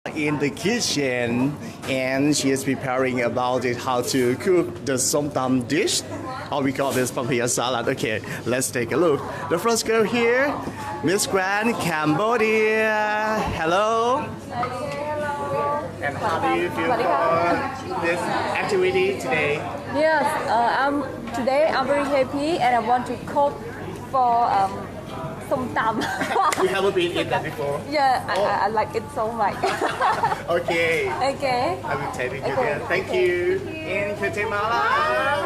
in the kitchen and she is preparing about it how to cook the somtam dish, or we call this papaya salad. Okay, let's take a look. The first girl here, Miss Grand Cambodia. Hello. And how do you feel for this activity today? Yes, today I'm very happy and I want to cook for som tam. You haven't been in that before? Yeah, I like it so much. Okay. Okay. I will take it again. Thank you. In Guatemala.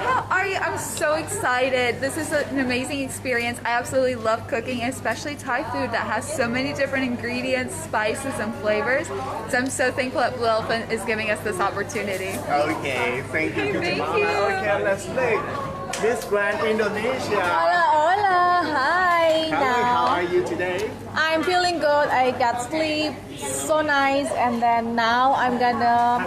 How are you? I'm so excited. This is an amazing experience. I absolutely love cooking, especially Thai food that has so many different ingredients, spices, and flavors. So I'm so thankful that Blue Elephant is giving us this opportunity. Okay, thank you. Thank Guatemala. you. Okay, let's make Miss Grand Indonesia. Hola, hola, hi. How are you today? I'm feeling good. I got sleep, so nice, and then now I'm gonna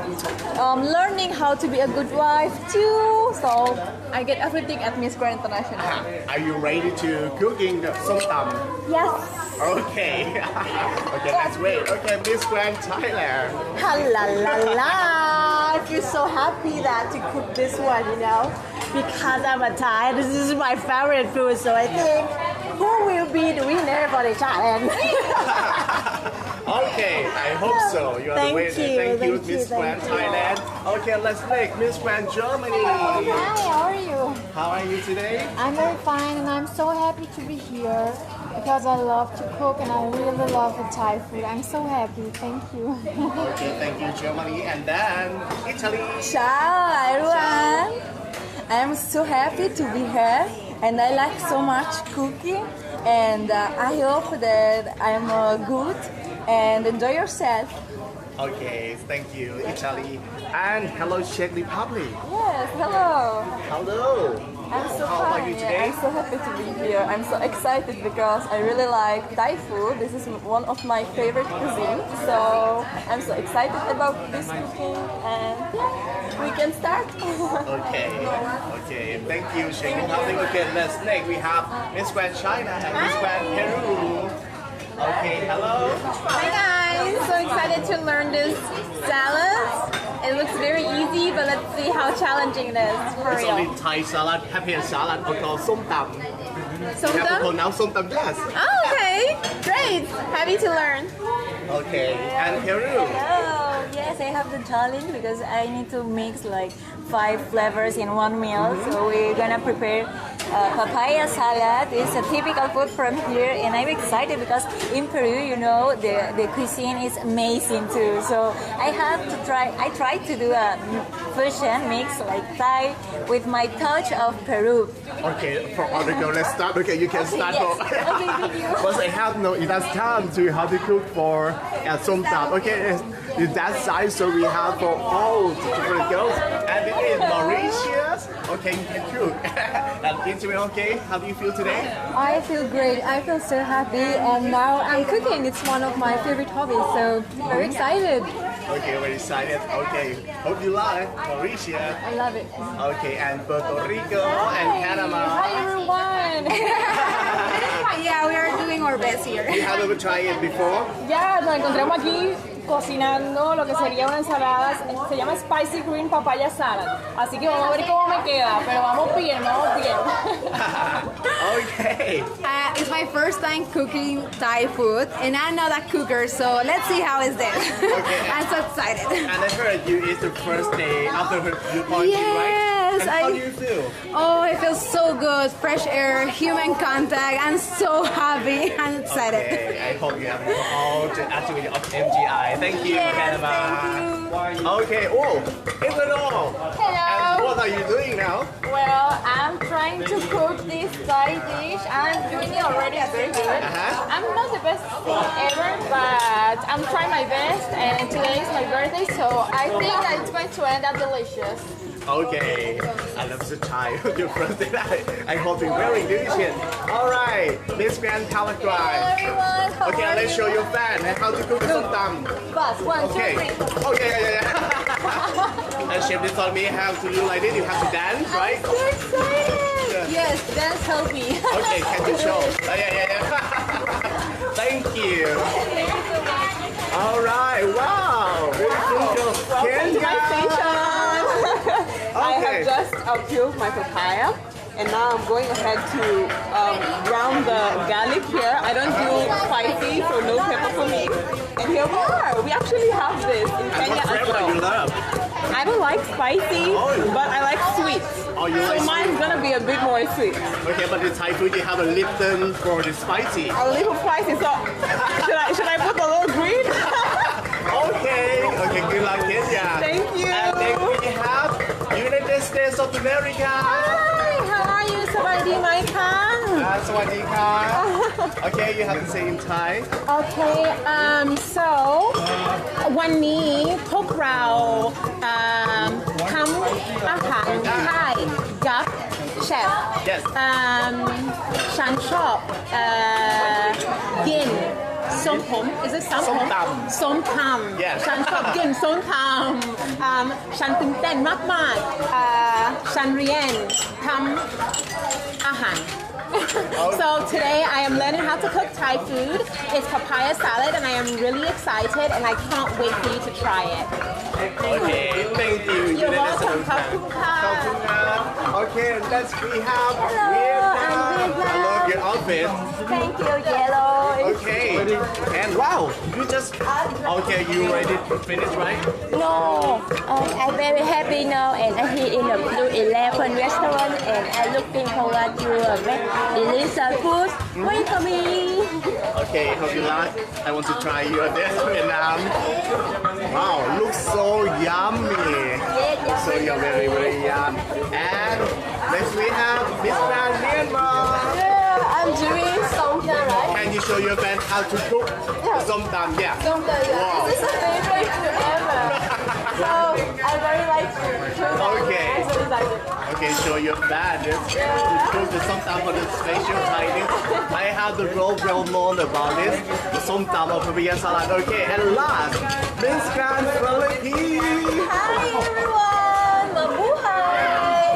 learning how to be a good wife too. So I get everything at Miss Grand International. Are you ready to cooking the somtam? Yes. Okay. Okay, let's wait. Okay, Miss Grand Thailand. La la la! I feel so happy that to cook this one, because I'm a Thai. This is my favorite food, so I think who will be the winner for the challenge? Okay, I hope so. You are the winner. Thank you, Miss Grand Thailand. Okay, let's make Miss Grand Germany. Hi, how are you? How are you today? I'm very fine, and I'm so happy to be here because I love to cook and I really love the Thai food. I'm so happy. Thank you. Okay, thank you, Germany, and then Italy. Ciao, everyone. I'm so happy to be here, and I like so much cooking. And I hope that I'm good and enjoy yourself. Okay, thank you, Italy, and hello, Czech Republic. Yes, hello. Hello. I'm so How are you fine. today? I'm so happy to be here. I'm so excited because I really like Thai food. This is one of my favorite cuisine. So I'm so excited about this cooking, and yeah, we can start. Okay, okay, thank you, Czech Republic. Okay, let's next we have Miss Grand China and Miss Grand Peru. Okay, hello. Hi guys! So excited to learn this salad. It looks very easy, but let's see how challenging it is for It's real. only Thai salad, happy salad, or called somtam. So You have to pronounce somtam, yes. Oh, okay. Great. Happy to learn. Okay, and Peru. Oh, yes, I have the challenge because I need to mix like 5 flavors in one meal. So we're gonna prepare papaya salad. It's a typical food from here, and I'm excited because in Peru, the cuisine is amazing too. So I tried to do a fusion mix like Thai with my touch of Peru. Okay, for other girl, let's start. Okay, you can start. yes. For, Okay, thank you. because I have no enough time to how to cook for somtam. Okay, it's that size, so we have for all different girls. And it is Mauritius. Okay, you can cook. And into okay, how do you feel today? I feel great. I feel so happy, and now I'm cooking. It's one of my favorite hobbies, so very excited. Okay, very excited. Okay, hope you like Mauritius. I love it. Okay, and Puerto Rico and Panama. Hi everyone. Yeah, we are doing our best here. You haven't tried it before? Ya nos encontramos aquí cocinando lo que sería una ensalada, se llama Spicy Green Papaya Salad. Así que vamos a ver cómo me queda, pero vamos bien, vamos bien. Okay. It's my first time cooking Thai food, and I'm not a cooker, so let's see how is this. Okay. I'm so excited. And I heard you it's the first day after you quarantine, right? Yes, And how do you feel? Oh, it feels so good. Fresh air, human contact. I'm so happy. I'm excited. Okay, I hope you have all the activity of MGI. Thank you, Yes, Panama. thank you. Okay, oh, Ecuador. Hello. And what are you doing now? Well, I'm trying to cook this Thai dish. I'm doing it already very good. I'm not the best cook ever, but I'm trying my best. And today is my birthday, so I think that it's going to end up delicious. Okay, I love the Thai. Your first day. I hope you're very delicious. All right, Miss Grand Palawan. Everyone, how Okay, are let's you? show your fan how to cook somtam. Bus, 1, 2, Okay. 3. Okay, yeah. And Chef, they told me how to do like this. You have to dance, right? So excited. Yes, dance help me. Okay, can you show? Yeah. Thank you. All right, wow. peeled my papaya, and now I'm going ahead to brown the garlic here. I don't do spicy, so no pepper for me. And here we are. We actually have this in Kenya as Flavor you well. love. I don't like spicy, but I like sweet. Oh, you So like mine's gonna be a bit more sweet. Okay, but in Thai food you have a Lipton for the spicy. A little spicy. So should I put a little green? Okay, good luck, Kenya. Thank you. And then we have United States of America. Hi, how are you? สวัสดีไหมคะ สวัสดีค่ะ Okay, you have to say in Thai. Okay, so วันนี้พวกเราทำอาหารไทยกับเชฟ Yes. ฉันชอบกินส้มผม is it ส้มผม ส้มตำ ส้มตำ Yes. ฉันชอบกินส้มตำฉันตื่นเต้นมากๆฉันเรียนทำอาหาร So today I am learning how to cook Thai food. It's papaya salad and I am really excited and I can't wait for you to try it. Okay, thank you. You're United welcome. States of America. ขอบคุณค่ะ Okay, let's we have Hello, I'm Vietnam. I love your outfit. Thank you, Yellow. Okay, and wow, you just okay. You already finished, right? No, I'm very happy now and I'm here in the Blue 11 restaurant and I'm looking forward to delicious food. Wait for me. Okay, hope you like. I want to try your dish, Vietnam. Wow, looks so yummy. So you're very yum. And next we have Miss Van Myanmar. Yeah, I'm doing something right. Can you show your friend how to cook som tam? Yeah. Something, Wow. This is a favorite food ever. So I very like to Okay. I'm so excited. Okay, show your bad. Cook the som tam for the special Thai dish. I have the role well known about this. The som tam or papaya salad. Okay, and last, Miss Grand Philippines. Hi everyone, mabuhay.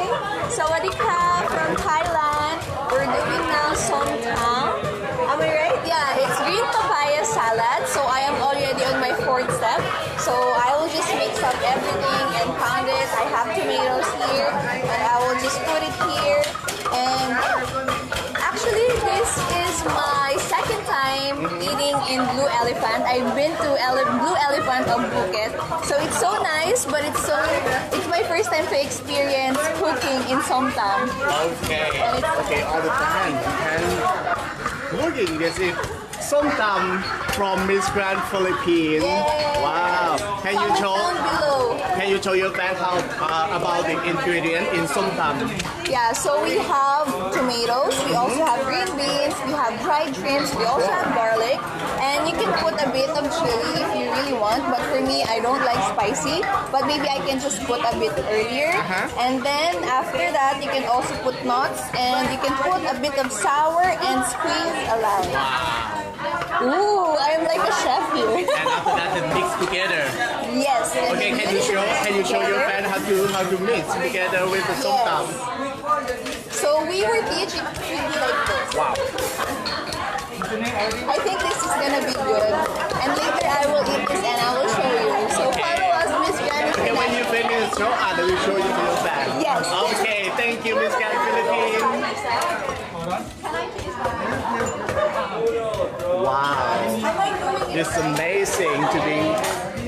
Sawadika from Thailand. We're doing now som tam. Am I right? Yeah, it's green papaya salad. So I am already on my fourth step. So I will just mix up everything and pound it. I have tomatoes here, and I will just put it here. And actually, this is my second time eating in Blue Elephant. I've been to Blue Elephant of Phuket, so it's so nice. But it's my first time to experience cooking in som tam. Okay. Okay, all the time. And looking, this is som tam from Miss Grand Philippines. Yay. Wow. Can you Comment show? down below. Can you show your friend how about the ingredient in som tam? Yeah, so we have tomatoes, we also have green beans, we have dried shrimps, we also have garlic, and you can put a bit of chili if you really want, but for me, I don't like spicy, but maybe I can just put a bit earlier. And then after that, you can also put nuts, and you can put a bit of sour and squeeze a lime. Ooh, I'm like a chef here. And after that, it mix together. Yes. and Okay, then can you show your together. friend how to mix together with the som tam? So we were teaching really like this. Wow. I think this is gonna be good. And later I will eat this and I will show you. So follow us, Miss Janice. Okay, when you finish the show, I will show you to your friend. Yes. Okay, thank you, Miss Grand Philippines. Wow. It's amazing to be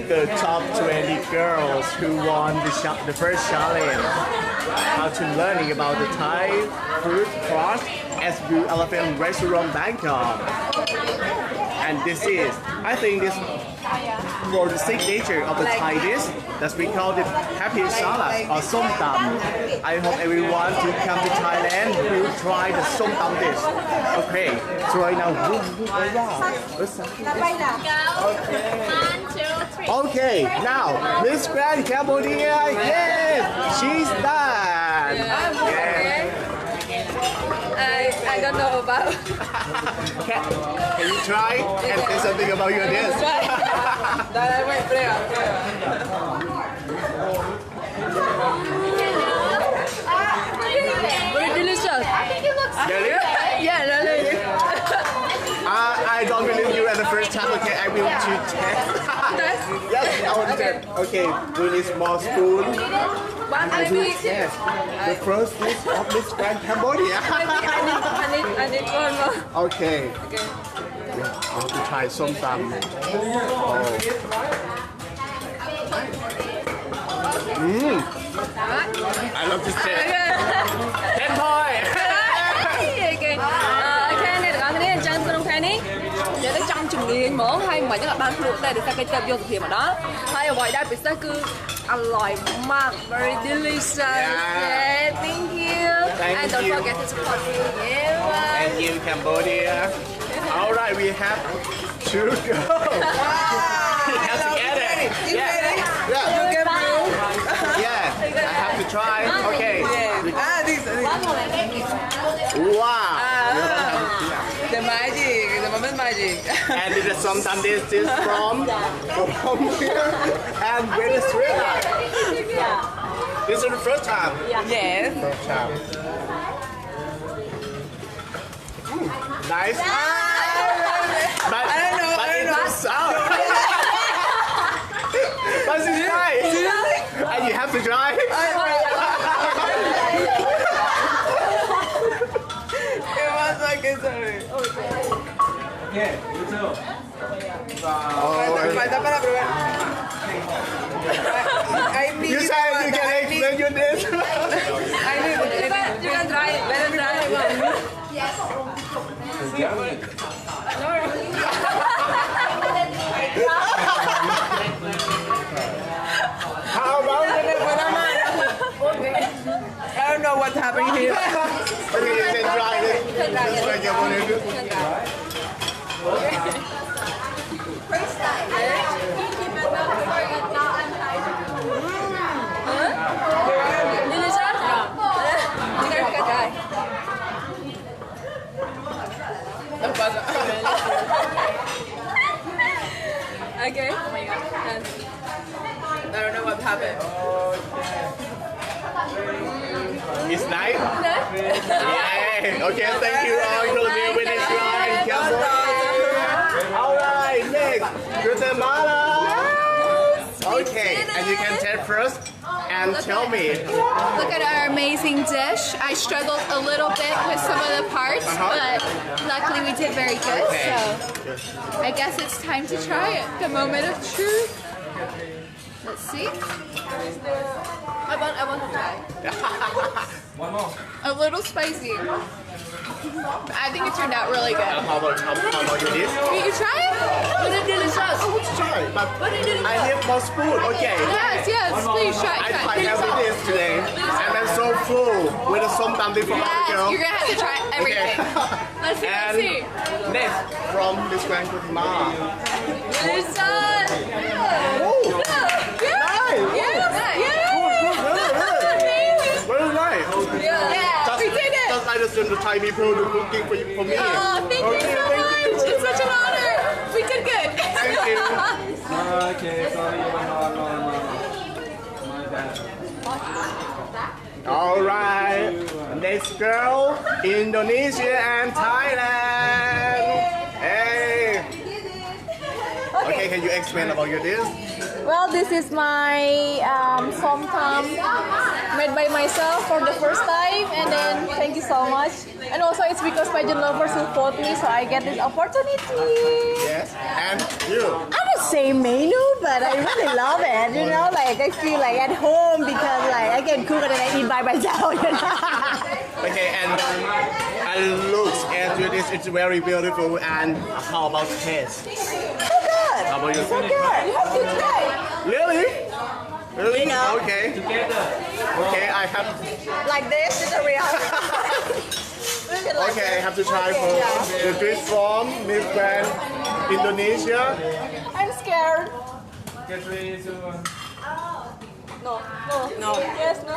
the top 20 girls who won the first challenge. How to learning about the Thai food course at Blue Elephant Restaurant Bangkok. And this is, I think this for the signature of the Thai dish that we call it happy salad or som tam. I hope everyone to come to Thailand will try the som tam dish. Okay, so right now, okay, now Miss Grand Cambodia, yes, she's done. Yes. I don't know about. Can you try and say something about your dish? Very delicious. Really? Yeah, really. I don't believe you at the first time. Okay, I will to test. Test? Yes. Okay, we need small spoon. One I do, big. yes. The first dish of Miss Grand Cambodia. I need one more. Okay. I have to try some tam. I love this dish. 10 point. Okay. Này là con này chân con này ní. Giờ tới trong chừng liền món hay mà chắc là ban luộc đây để ta cái vô thực hiện mà đó. Hay ở ngoài đây pizza cứ อร่อยมาก very delicious. Yeah, thank you. And don't forget to support me. Thank you, Cambodia. All right, we have to go. We have to get it. Yeah. Yeah. Yeah. I have to try. Okay. Wow. The magic, the moment magic. And this is sometimes this is from here and Venezuela. This is the first time. Yes. First time. Nice. But I don't know. But it's sour. But it's nice. And you have to try. It was like it's sorry. Falta para probar. You said you can explain your dish. You can try it. Let them try it. Yes. How about I don't know what's happening here. you can try it? Just like you want to do. Okay. I don't know what happened. It's nice? Yeah. Okay, thank you all. Including Venezuela and Cambodia. All right, next, Guatemala. Okay, and you can taste first and tell me. Look at our amazing dish. I struggled a little bit with some of the parts, but luckily we did very good. So I guess it's time to try it. The moment of truth. Let's see. I want to try. One more. A little spicy. I think it turned out really good. How about your dish? You try it? Was it delicious? I would try, but I need more spoon. Okay. Yes, please try. I tried every dish today, and I'm so full with the som tam from Yes, girl. you're gonna have to try everything. Let's see, And let's see. next, from this Grand Guatemala. Delicious. Oh, Yes. very nice. Yeah, we did it. Just like the Thai people do cooking for me. Oh, thank you so much. It's such an honor. We did good. Thank you. Okay, sorry, no. My bad. All right, next girl, Indonesia and Thailand. Hey. Okay, can you explain about your dish? Well, this is my som tam made by myself for the first time, and then thank you so much. And also it's because pageant lovers support me, so I get this opportunity. Yes, and you. I would say menu, but I really love it. You know, like I feel like at home because like I can cook and then I eat by myself. You know? Okay, and looks at your dish, it's very beautiful. And how about taste? So good. How about your So good. You have to try. Really? Really? know. Okay. Okay, I have. Like this is a real. Okay, I have to try for the dish from Miss Grand Indonesia. I'm scared. Get 3, 2, 1. No. Yes, no.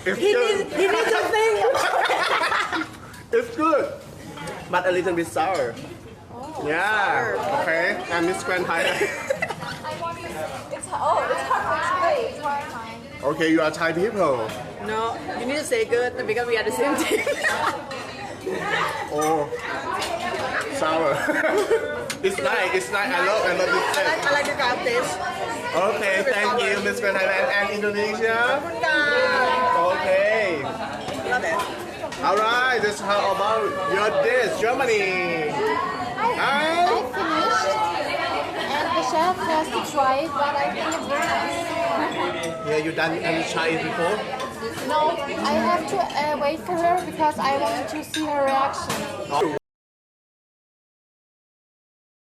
It's He good. needs to think. It's good, but a little bit sour. Yeah. Okay. And Miss Grand Thailand. It's hard. It's hard. Okay, you are Thai people. No, you need to say good because we are the same team. Oh, sour. It's nice. It's nice. I love this set. I like the crab dish. Okay, thank you, Miss Grand Thailand and Indonesia. Okay. Love it. All right. This how about your dish, Germany? I finished, and the chef has to try it, but I think it's very nice. Yeah, you done any try it before? No, I have to wait for her because I want to see her reaction. Oh.